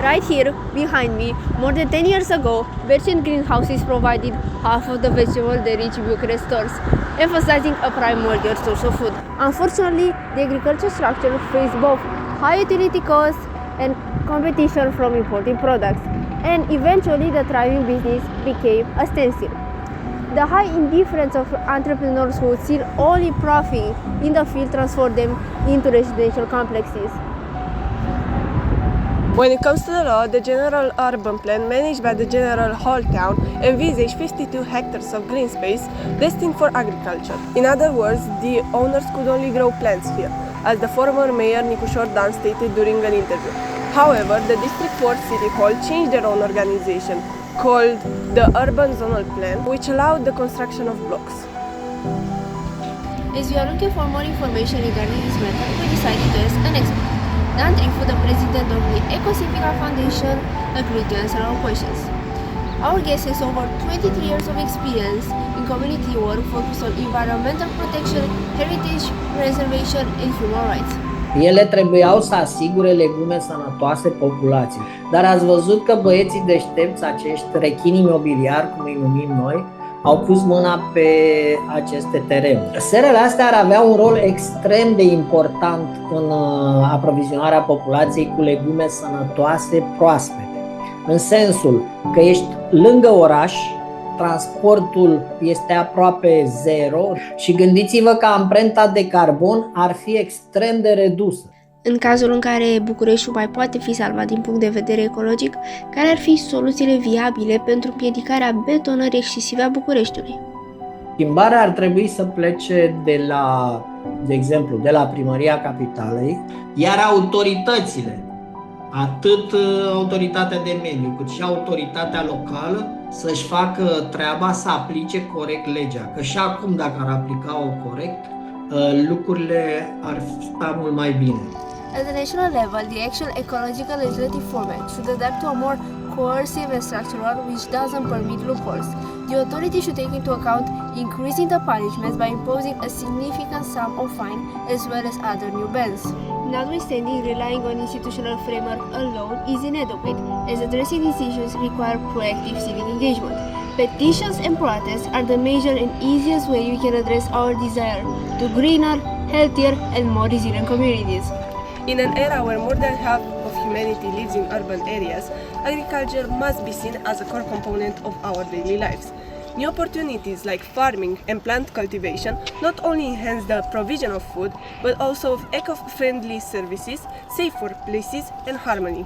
Right here, behind me, more than 10 years ago, Bercen greenhouses provided half of the vegetable they reach Bucharest stores, emphasizing a primordial source of food. Unfortunately, the agriculture structure faced both high utility costs and competition from imported products, and eventually the thriving business became a standstill. The high indifference of entrepreneurs who see only profit in the field transformed them into residential complexes. When it comes to the law, the General Urban Plan managed by the General Hall Town envisaged 52 hectares of green space destined for agriculture. In other words, the owners could only grow plants here, as the former mayor Nicu Șordan stated during an interview. However, the District 4 City Hall changed their own organization, called the Urban Zonal Plan, which allowed the construction of blocks. As we are looking for more information regarding this matter, we decided to ask an expert. Dan Trifu, the president of the Ecocivica Foundation, agreed to answer our questions. Our guest has over 23 years of experience in community work focused on environmental protection, heritage preservation, and human rights. Ele trebuiau să asigure legume sănătoase populației. Dar ați văzut că băieții deștepți, acești rechini imobiliari, cum îi numim noi, au pus mâna pe aceste terenuri. Serele astea ar avea un rol extrem de important în aprovizionarea populației cu legume sănătoase, proaspete. În sensul că ești lângă oraș, transportul este aproape zero și gândiți-vă că amprenta de carbon ar fi extrem de redusă. În cazul în care Bucureștiul mai poate fi salvat din punct de vedere ecologic, care ar fi soluțiile viabile pentru împiedicarea betonării excesive a Bucureștiului? Schimbarea ar trebui să plece de exemplu, de la Primăria Capitalei, iar autoritățile, atât autoritatea de mediu, cât și autoritatea locală, să-și facă treaba, să aplice corect legea. Că și acum, dacă ar aplica-o corect, lucrurile ar sta mult mai bine. At the national level, the actual ecological legislative format should adapt to a more coercive and structural which doesn't permit loopholes. The authority should take into account increasing the punishments by imposing a significant sum of fine as well as other new bans. Notwithstanding, relying on institutional framework alone is inadequate, as addressing these issues require proactive civic engagement. Petitions and protests are the major and easiest way we can address our desire to greener, healthier and more resilient communities. In an era where more than half of humanity lives in urban areas, agriculture must be seen as a core component of our daily lives. New opportunities like farming and plant cultivation not only enhance the provision of food, but also of eco-friendly services, safe workplaces and harmony.